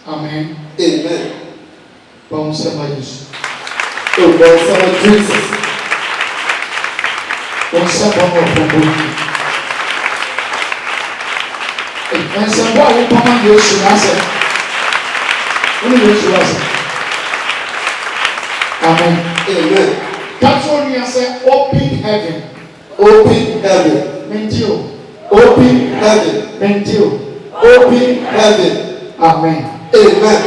Amen. Amen. Vamos chamar isso. Oh, God, some Jesus. Vamos chamar o povo. Mas se agora eu como Deus se nasce. Onde Deus se nasce? Amen. Amen. California say open heaven. Open heaven. Mentio. Open heaven. Mentio. Open heaven. Amen. Amen.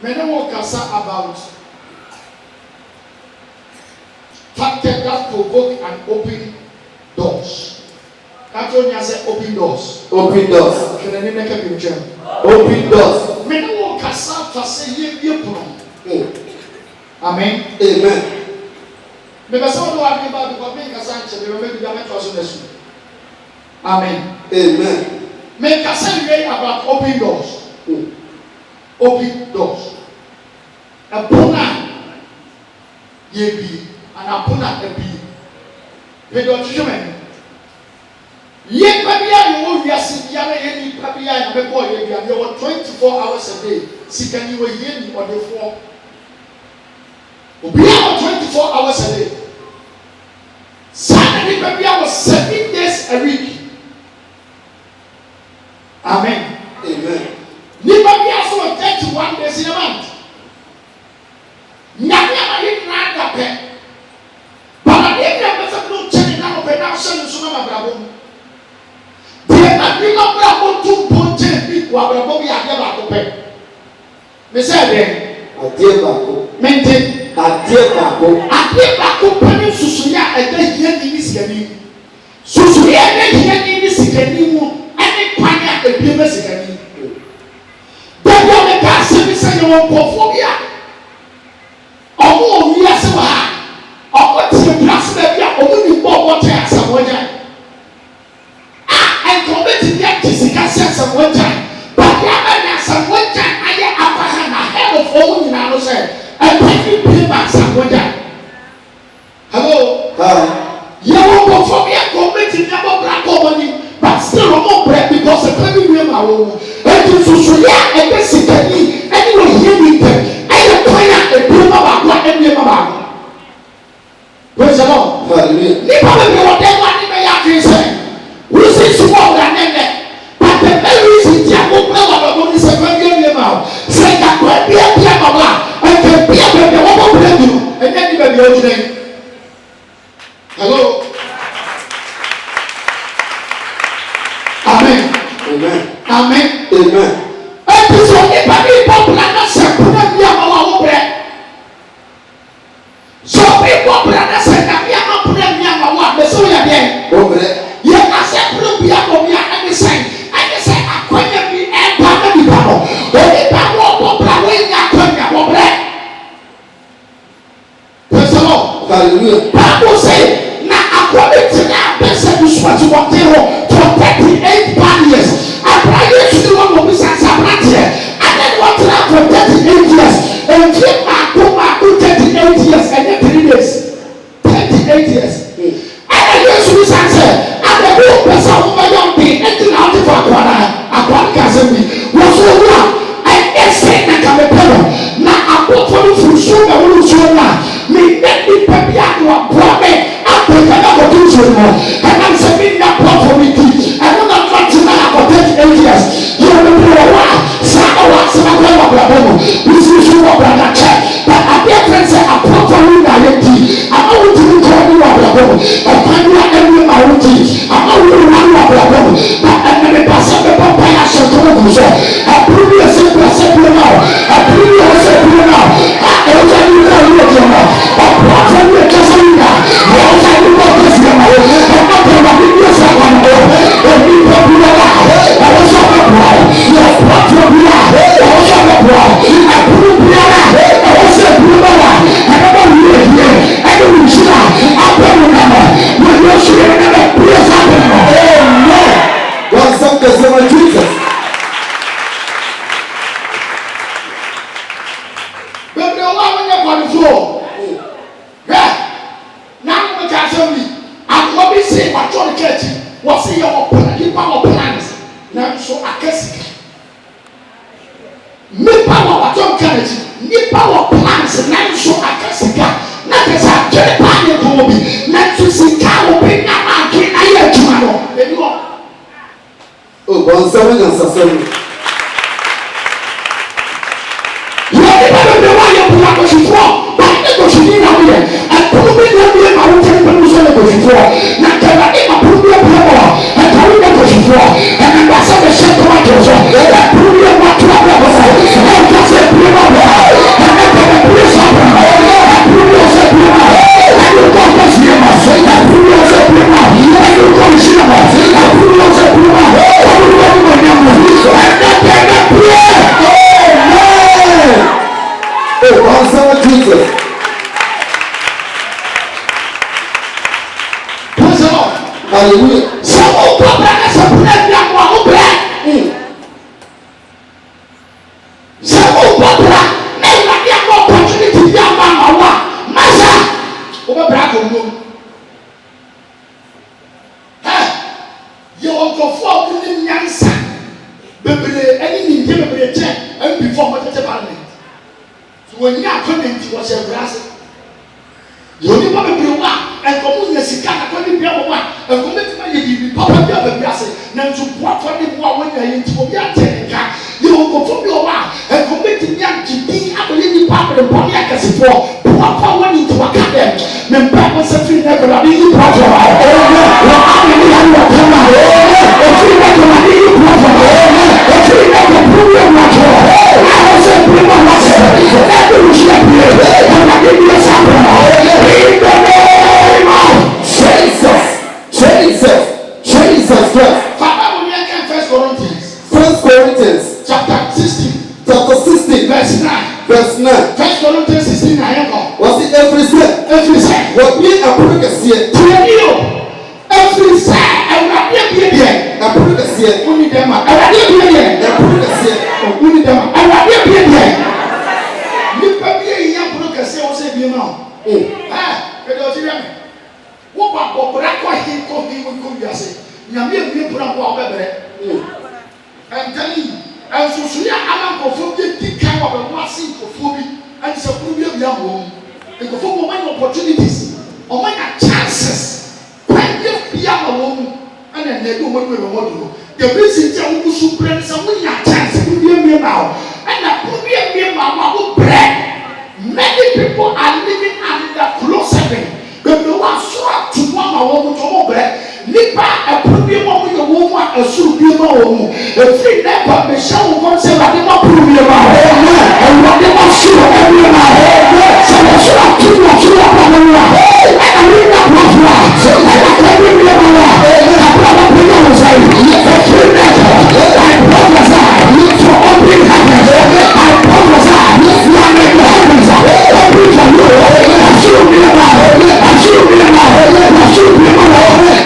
Many will kasa about factors that provoke and open doors. California say open doors. Open doors. Can I make a picture? Open doors. Many will kasa for say ye puno. Amen. Amen. Maybe some of you are about to make a sanction. Maybe you are not also this. Amen. Amen. Make a say about open doors. Open doors. A puna ye be and a puna a be. They don't human. Ye Pabia, you will be a Sibiana, any Pabia, and a boy, and you were 24 hours a day. See, can you hear me on the floor? We have 24 hours a day. Saturday, Pabia was 7 days a week. Amen. Amen. Nobody else was 31 days in a month. Nyanya didn't run that pen. But I didn't have no checking out of an action in Sumama Brabo. The Brabo 2.10 people are probably a Yabako pen. Miss Eden, A dear Baco. maintain A dear Baco. a dear Baco penny Susuya and then here in this game. Susuya and then here in this game. Any panya a famous game. Then you have a car service and you want portfolio. Ọmọ orí ẹsẹ̀ wá ọmọ tí o bí asẹ́ bẹ́ẹ̀ bí a ọmọ ní bọ́ ọmọ tẹ ẹsẹ̀ wọ́n yá ẹ̀kọ́ bẹ́ẹ̀ ti di ẹ̀kí sika sí ẹsẹ̀ wọ́n yá bàbá yà bẹ́ẹ̀ ní ẹsẹ̀ wọ́n yá ayé abaha na head of ọmọ nyinaa ló sẹ́ ẹ̀pẹ́ ní bíi bá ẹsẹ̀ wọ́n yá. Hello. Yẹ wọ́n bọ̀ fọ́ bí ẹ̀kọ́ bẹ́ẹ̀ ti di ẹ̀bọ̀ bẹ̀rẹ̀ akọ ọmọ ni but still ọmọ bẹ̀rẹ̀ because ẹ̀pẹ́ bí wíwẹ̀ máa wọ̀ wọ́n ẹ̀dùn soso yá ẹ̀pẹ́ sika ní ẹni wọ́n yé mi pẹ̀ ẹ̀yẹ kọ́nyà ẹ̀dùn bá wà kọ́ ẹ̀mí bá wà kọ́. Praise the Lord. Hallelujah. Nípa bèbè wọ́n dẹ́ wá níbẹ̀ yá fi sẹ́ wọ́n sì súnmọ́ ọ̀gá nẹ́nẹ́ pàtẹ́ ẹ̀rí sì ti àkókò wà lọ́wọ́ ní sẹ́fẹ́ bí ẹ̀mí ma ọ̀ sẹ́ ìdàgbọ́ ẹ̀bí ẹ̀bí ẹ̀mọ̀ wá ẹ̀kẹ́ bí ẹ̀bẹ̀bẹ̀ wọ́n bọ̀ bẹ̀rẹ̀ dùn ẹ̀yẹ́ ní bẹ̀bẹ̀ ọ̀jú dẹ́. Hello. Amen. Amen. Amen. Amen. Ẹ̀bí sọ nípa ní ìbọn bùrọ̀dá sẹ́kù náà bí ẹ̀mọ̀ wà wọ́n bẹ̀rẹ̀. So people brother say that we are not praying near my one. So we are there. You are saying we are going to be any sign. And you say I can't be a part of the power. Only power of power in your country. What bread? Praise the Lord. Hallelujah. Bible say now according to that person who was for 38 bad years. I pray you to do what we say here. And then what for 38 years. And keep my 38 years and then 3 days. 38 years. And then you should say, and the whole person who may not be anything out of a podcast. Was so well. And say that can be better. Now I put for the food so that we will show now. Me let me pay out your problem. I put another do so more. And I'm saying that part for me. I don't know what to know about 38 years. You will be a while. This is what brother check. But I dear friends say I properly directly. I'm not going to call you a brother. I can't do every marriage. I'm not going to run a brother. But I'm going to pass up the papaya shall come to say. I prove you a simple simple now. I prove you a simple now. I don't tell you that you are now. I properly a Casalina. I don't tell you what this is now. I'm not going to be a second. But you popular. I was so proud. You are properly. I prove you. I was so proud. I don't know you here. I don't know you. I don't know. carriage. Nipa wa plans nanso akasika. Na kesa kere pa ne ko bi. Na to sika obi na ma ke na ye adwuma no. Ebi wo. Oh, bon seven and seven. You are the one who want your blood to flow. But it goes in our way. And probably not be my own person to go before. Now tell me my problem and how we go before. And then that's how the shit come out of us. And prove you what to have us. And just a prove of God. And then the police of God. And prove yourself prove of God. And you come to see him. And prove yourself prove of God. And you come to see him. And prove yourself prove of God. And then the prayer. Oh, answer Jesus. Praise the Lord. Hallelujah. Some of the brothers are playing their one bread. Some of the brothers never get more opportunity to be a man or one. Massa, over black or blue. You want to fall within Yansa. Baby, any Indian and before what the parliament. When you are coming to was a brass, you only want to be one and come in the Sicana, come in the one, and come into my papa the brass, and to what for the one when you're into your technica. You will go from your one and commit to young to be up in the papa and Pontiac as before. Papa went into a cabin. Then Papa said, "You never have any problem." Jesus Christ. Father, we are First Corinthians. First Corinthians Chapter 16. chapter 16 Verse 9. verse 9. First Corinthians 16. I am Was it every say? every say. What be a pregnancy? Every say. And what be a A pregnancy. only them. And what be a pregnancy. only them. And what be a Nipa be a young pregnancy. I say be now. Ah, but don't you hear me? What about Brakwa him talking with Kubiase? Yamir be put up I'm telling you, and so soon I'm going to forget the kind of a massive phobia and it's a problem young woman. And for many opportunities, or many chances, when you be a woman and then they do what we want to do. The reason you should bring some chance to be a mere now, and that will be a mere mama bread. Many people are living under closet. But no one saw to one woman to more bread. Nipa a problem with the woman, a soup, you know, the free never be shown once a lot of problem. And what they must show every man. So they should have too much to up on the wall. And I read that was right. So I can read the wall. I probably don't say, the free never. I prophesy for open heaven. I prophesy, one in the heavens. Open for you. I should be about it. I should be about it. I should be about it.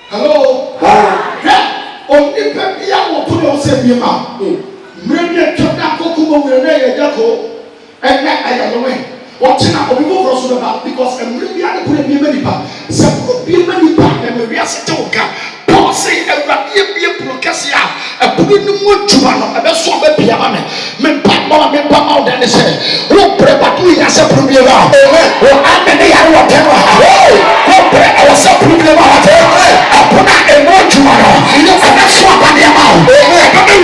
Hello? Only baby, I will put on same amount. Maybe I took that cocoa with a jaco, and that I am away. Watching out for people about because I'm really out of putting many back. Some could be many back and we are still got. Paul say, and be a procassia, a putting the wood to one of the swamp piano. Men pack more men come out and they say, who pray but we as a premier. Oh, I'm the day I want to who pray our supplement. I put out a more to one. And that's what I am out.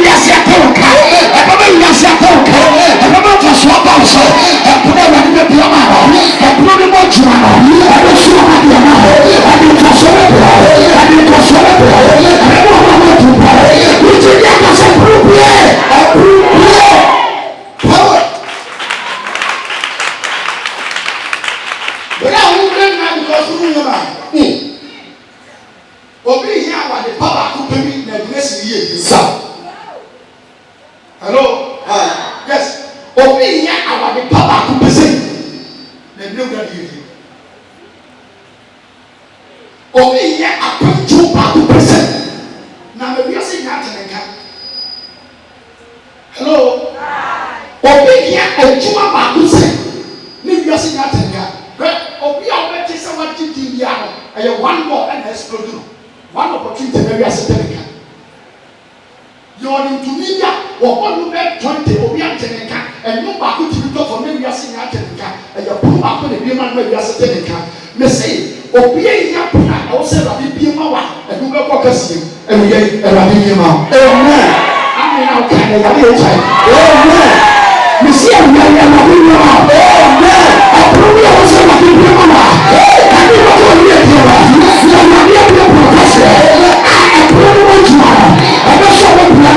atenenka. Hello. Obi here adwuma ba ko se. Ne wiase nya atenenka. Obi a obeti se wa titi bia no. Aye one more and explode. One opportunity na wiase atenenka. You're into media or one number 20 or be atenenka. And no ba ko ti to for ne wiase nya atenenka. Aye pum ba ko ne bi man na wiase atenenka. Me say obi here puna o se ra bi ma wa. And no be ko kase. And we are running ma. Amen. Amen. Okay, na ya child. Amen. Me see am ya ya running ma. Amen. Approve your say na bi ma. And you go to the here. You are not the professor. I approve what you are. I don't show what you are.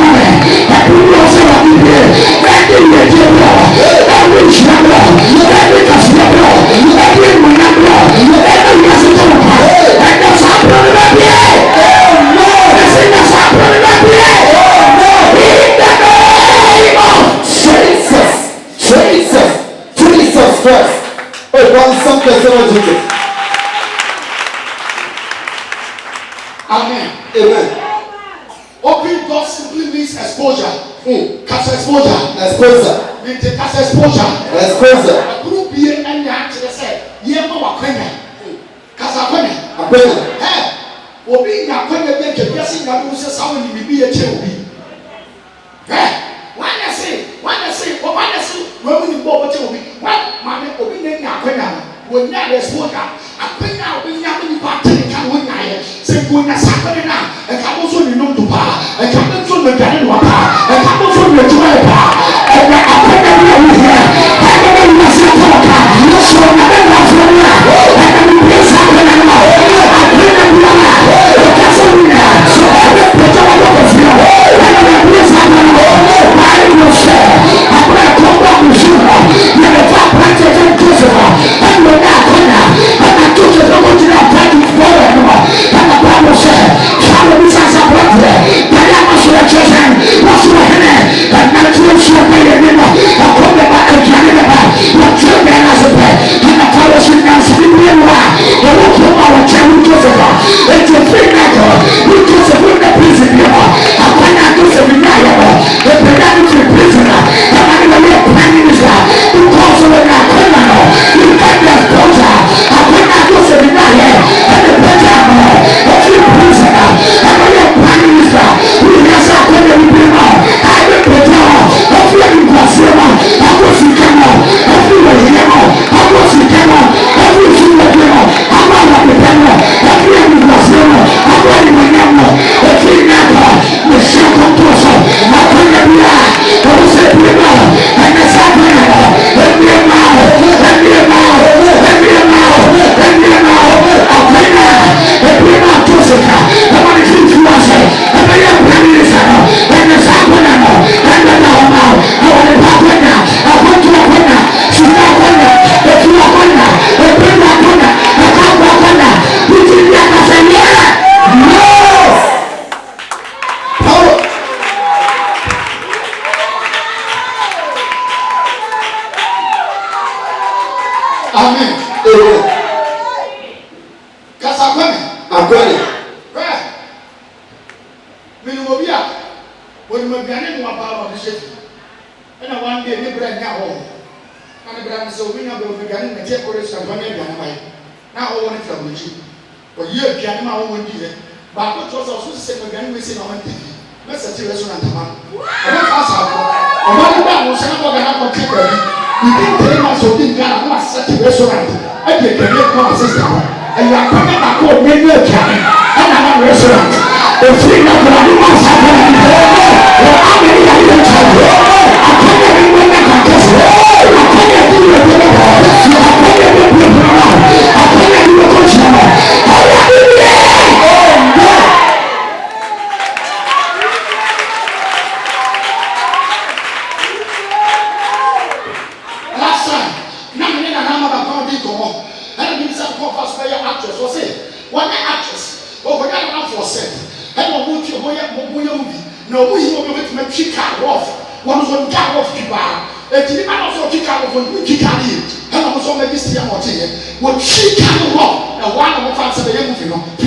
Approve your say na bi here. And you get here. Every channel. Every customer. Every money. Every message. And that's happening right here. Jesus Christ. Oh, one something. Amen. Amen. Open door simply means exposure. Cast exposure. Exposure. Means cast exposure. Exposure. A group here and the actually say, "Ye mo wakwenya." Cast akwenya. Akwenya. Hey. Obi na kwenya be ke biase na do se sawo ni bibi e che obi. When they say, when we go over to obi, what man obi na kwenya no. We na the exposure. Akwenya obi nya me ni party kan wo nya ye. Se go na sakore na, e ka bo so ni no to pa. E ka bo so na gane no pa. E ka bo so na juwa pa. E na akwenya ni o here. E ka bo na se to ka. No so na be na so na. E ka bo na sa na na. Akwenya ni na. E ka so ni na. So e be put on the floor. E ka bo na sa na na. I will say, I pray to God with you. You have a practice and crucible. And we're not going to. And I took it over to that practice for anymore. And the Bible said, shall we be satisfied? But I must let you say, what's your head? And not to show me anymore. I come back and tell you about what you're going to say. And the fellowship now sleeping one. The work of our child Joseph. It's a free matter. We Joseph in the prison. I cannot do something now. The prisoner, the man in the prime minister, who calls on the criminal, you can't just go out. I could not do something here, and the prisoner, every prisoner, and the prime minister, who has a criminal, I will put out, every consumer, I was in camera, everywhere here, I was in camera, every single camera, I was on the camera, every consumer, I was in the camera, every number, the second person, I couldn't be out.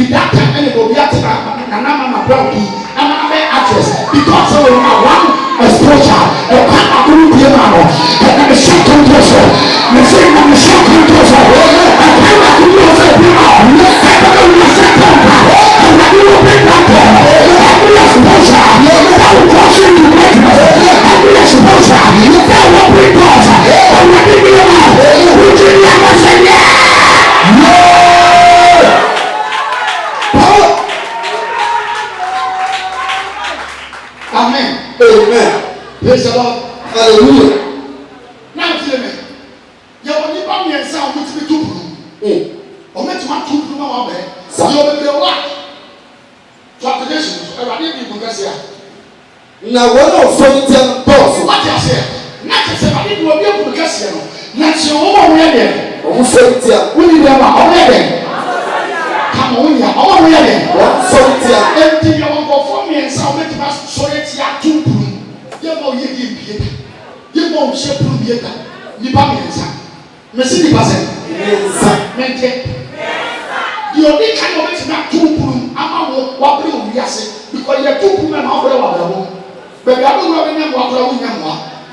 That time, and it will be at the so one exposure. The kind of group here now. And the second person. The same and the second person. And kind of group here now. And the second person. And the group here now. And the exposure. That will cause you to greatness. And the exposure. That will bring God. And the people now. We do never say yeah. Amen. Amen. Praise the Lord. Hallelujah. Now tell me, you will never be a sound which we do. Or make one two from our bed. So you will be a what? Traditions. I didn't even guess here. Now, what of Solitaire boss? What you say? Not to say, I didn't want you to guess here. Not your own way. Oh, Solitaire. We need them already. Come on, you are already. What Solitaire? Empty your own for me and sound make us so it's your two. You know, you give me. You won't shape from the other. You buy me inside. Messy person. Maintain. The only kind of it not two room. I'm not walking yes because you're two women out of the room. But I don't know any walk around them.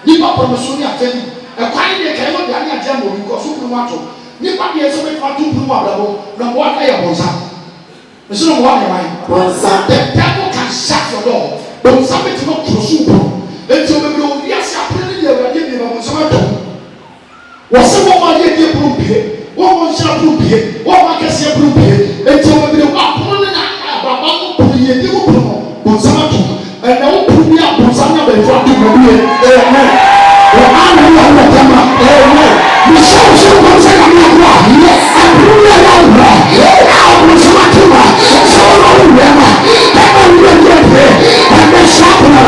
You got permission to tell you. A kind of cannot be a general because you want to. You can't be a so much two room out of the room. No what I was up. There's no one in mind. The devil can shut your door. But somebody to not pursue. Until we will yes, I put it there. I didn't even want to. Was someone get the proof here? One shall prove here. One can see a proof here. Until we will walk on and about putting a new proof. Bonsamato. And now put me up Bonsana before you will be amen. The army of the Tama. Amen. The social Bonsana. Yes, I prove it out. Now Bonsamato. So long, Rema. Never will get here. And the sharpener.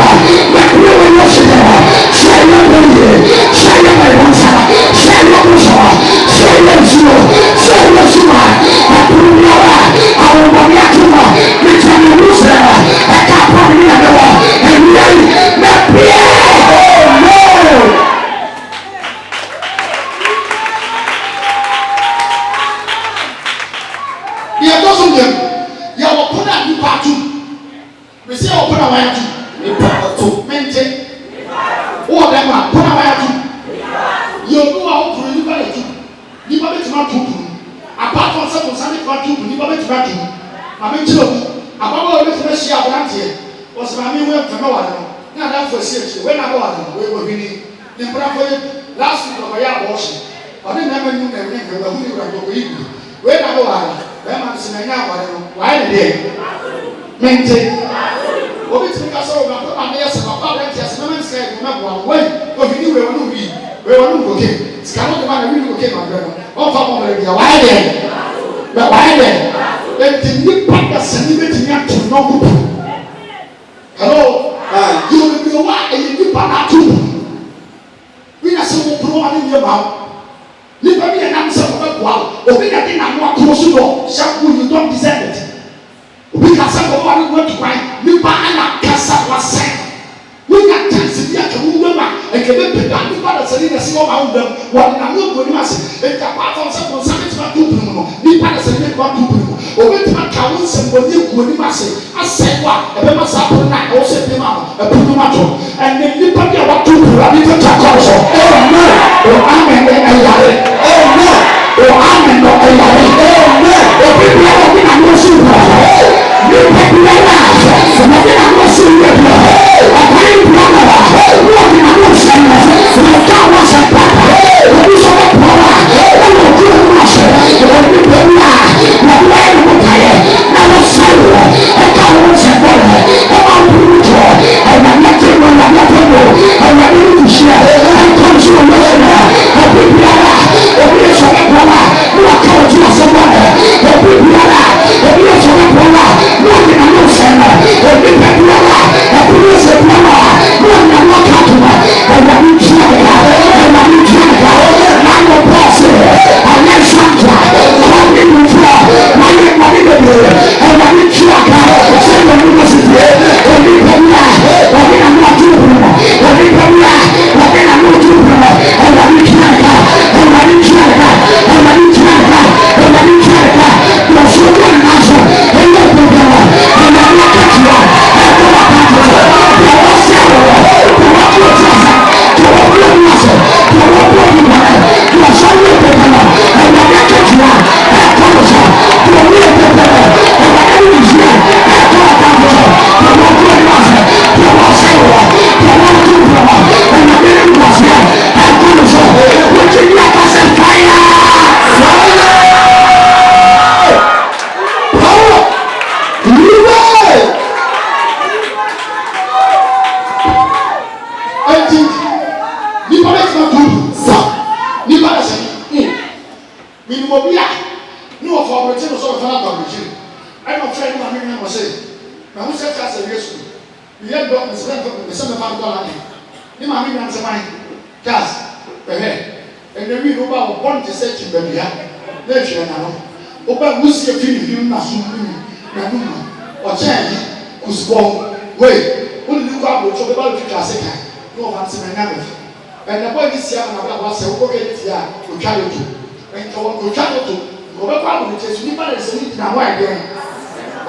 Somebody, say yes. We have got the same $7 ni maame nya nseman gas and the we go ba born to say chimbia na ehwe na no oba musie fi ni na so ni na no o change kusbo we only go abo cho be ba fi class ka no va se na na and the boy this year na ba wa se o ke ti a o twa lo to and o twa lo to o be ba mo che ni ba le se ni na wa ide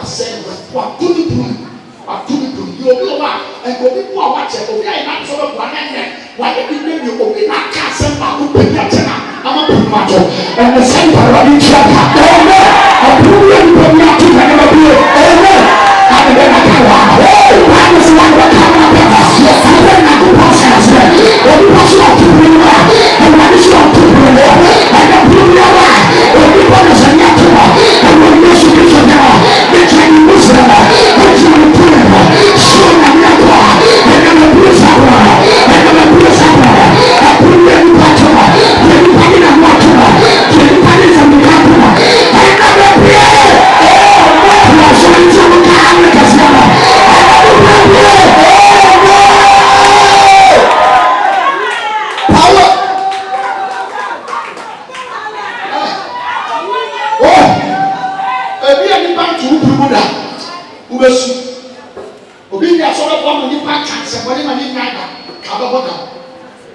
I said what to do atumi you obi wa and obi bu a wa che obi ai na so be bua na ne wa de bi ne obi na ka se ma ko pe ya che na ama pe ma to and the same parody chat amen abu ya ni pe ya tu na ba bi amen and then I can wa oh I was one what come up yes I then na go pass as well obi pass out to me wa and what is out to me wa and the blue ya wa obi pa na se ya to wa and what you should be so now the Chinese Muslim what you want to so na mi akwa and I'm a blue sawa and I'm a blue sawa I put me in patoma when you put in a matoma when you put in some matoma and I'm a blue oh so it's a kind of casino power ebi ani bank to buda ubesu obi ni asọrọ bọ mo nipa chance bọ ni ma ni nyada ka bọ bọ da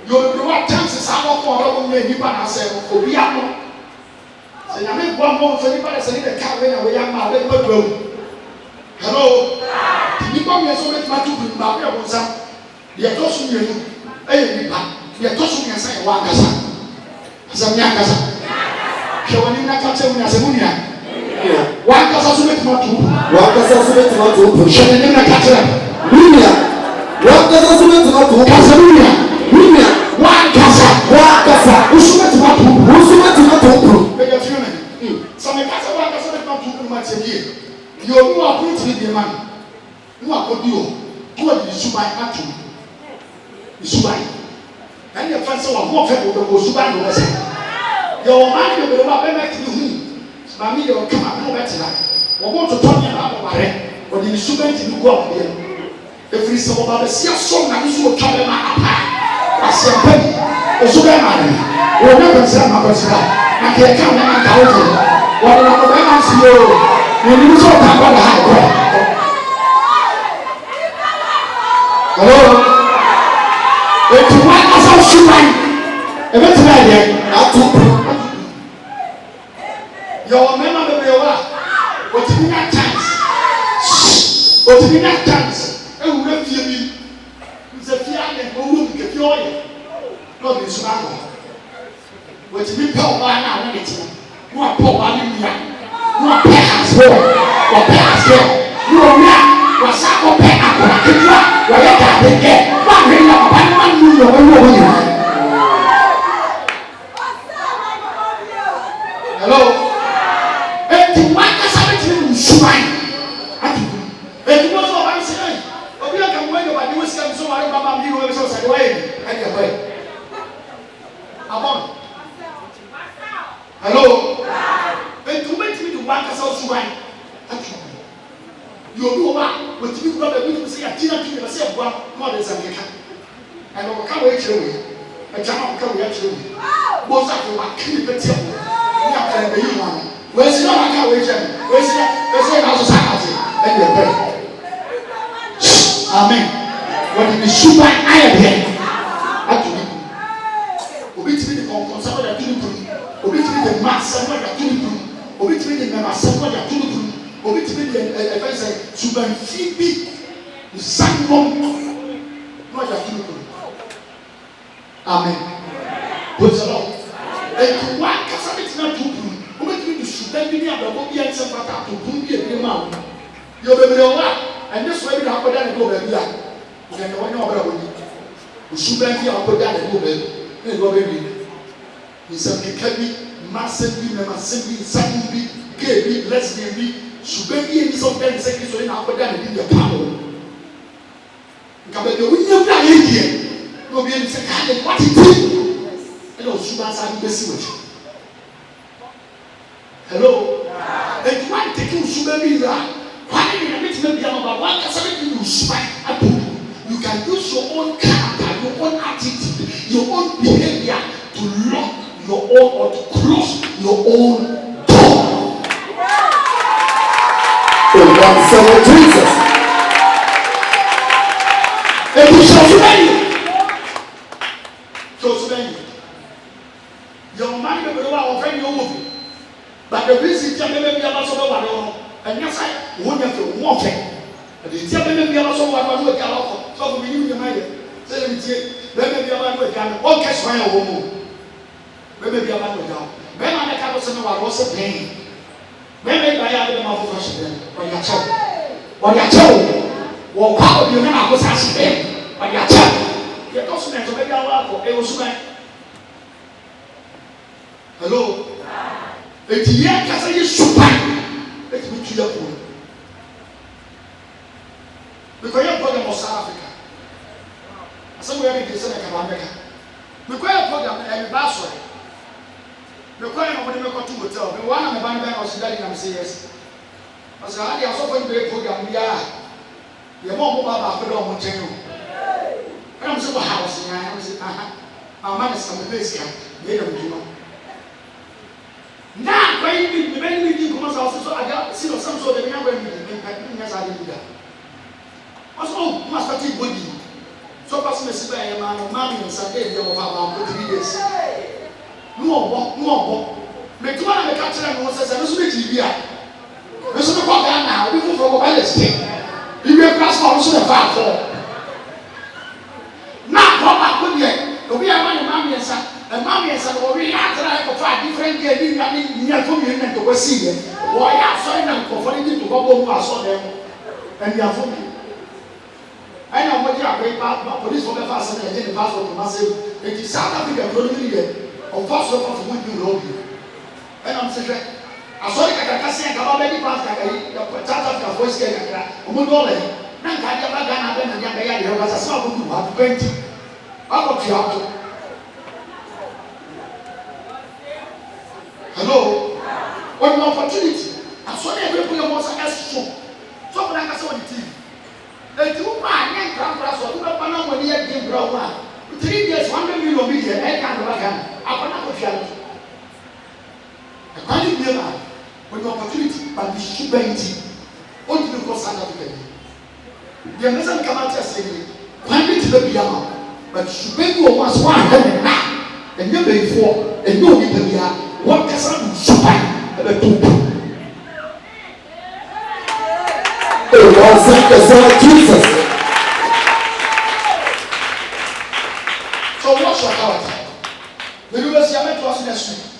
yo do wa chance sa mo ko ọrọ mo nipa na se obi ano se na me bọ mo so nipa se ni de ka we na we ya ma be pa do hello nipa mi so me ma tu bi ma be mo sa de to so mi enu e nipa de to so mi sa e wa ngasa asa mi ngasa hwe woni na ka che mu na se mu ni a wakasa so betima to shede ne na katra dunia wakasa so betima to kasa dunia wakasa usubetima to be get you me so me kasa wakasa betima to ma tebie yo no approve ni be man no akodi o to di subai atum subai and your friends say wa mo fe go subai no say yo man de be ba be make ni mami de o kama no betela wo go to tonya na bare o di student ni go up there every so ba be sia so na so o twa be ma apa ase pe o so be ma ni o na be sia ma be sia na ke ka na ka o je wo na ko be ma si o ni so ta ba ha ko hello e tu wa ka so shuban e be tira ye atu your member be wa what you need chance e wu re fie bi nse fie ale o wu ke fie oye no be so ako what you need power na na ne ti no a power ni mia no a pass ho o pass ho no mia wa sa ko pe akora ketua wa ya ka de ke wa re na papa ni man nu yo wo ni hello subai atu e mo so ba se ai obi aka mo e ba di wo sika so wa baba mi wo so sa de wa e ai ya boy abon hello e tu me ti mi wa ka so subai atu yo do ba wo ti mi ko ba bi tu se ya tina tu ba se bua mo de sa ngeka ai no ka wo e chere we e jama ka wo ya chere we bo sa ko ba kini pe ti o ni aka be yi wa we si na ka we chere we si na so sa ka ti e de pe amen what the super aya de atu ni obi ti ni kon sa ba tu ni obi ti ni mass sa ba tu ni obi ti ni na sa ba tu ni obi ti ni e fa say super fibi sanbom no ja tu ni amen praise the Lord e ku wa ka sa bi ti na tu obi ti ni super bi ni ababo bi an se pata to bun bi e bi ma yo be be wa and this way we have put down the go baby ya we can no obra woni super bi a put down the go baby e go baby ni se keka bi massive bi na massive bi san bi gay bi lesbian bi super bi ni so ben se ki so na put down the power nka be de wunya bra ye die no bi ni se ka de what it is e no super sa bi si wo hello and you want to take super bi la why you na meet me bi am ba wa ka sa bi own or to close your own door. In one second, Jesus. And you shall obey you. So obey you. Your mind will be offend your movie. But the reason you may be able to know and yes, I won't have to walk it. But the tell me be able to what we can so we knew your mind. Say, maybe be able to get all cash for your woman. Maybe be able to go. When I can't say what was a pain. Maybe I have them out of fashion. When you're told. When you're told. Well, how do you know I was asking? When you're told. You're constantly to make our work. It was right. Hello? It's here because I used to buy. Let me to your point. Because your program was South Africa. Somewhere in the Senate of America. Because your program and the Basway. Because I'm going to make a two hotel. The one on the band was studying and say yes. I said, I also going to be a program. You're more about the dog. And I'm so house. I was my man is on the base camp. They don't do it. Now, when you meeting comes out, so I got see some sort of number in as I did that. Also, Master T body. So, Pastor Messiah, Mammy and Sunday, they were about 3 days. No. Make one of the catcher and was a little bit here. This is the program now, people from the state. You will pass also the far for. Now, Papa could yet. We are one of Mammy and Son. And Mammy and Son will react to 5 different years. I mean, near to me and to go see it. Why are so young for to go home? I saw them. And you are for me. I know what you are great about police for the fast and I didn't pass on to massive. It is South Africa, of course, of what you know. And I'm saying, I saw it at a castle, about many parts, the South Africa voice, Mudole, Nanka, Ghana, and Yanga, was a small group of 20. How about you? Hello? What an opportunity. I saw everybody was a show. So, when I saw the TV, a 2 man, Grand Cross, or Panama, when he had been brought one. 3 days, 1 million media, I can't go back. I cannot go to I can't be a when the opportunity, but the stupidity, only because South Africa. The American come out and say, find it to the piano, but stupid was 100 now, and you before, and no need to be a what can some stupid the two. Oh, Jesus.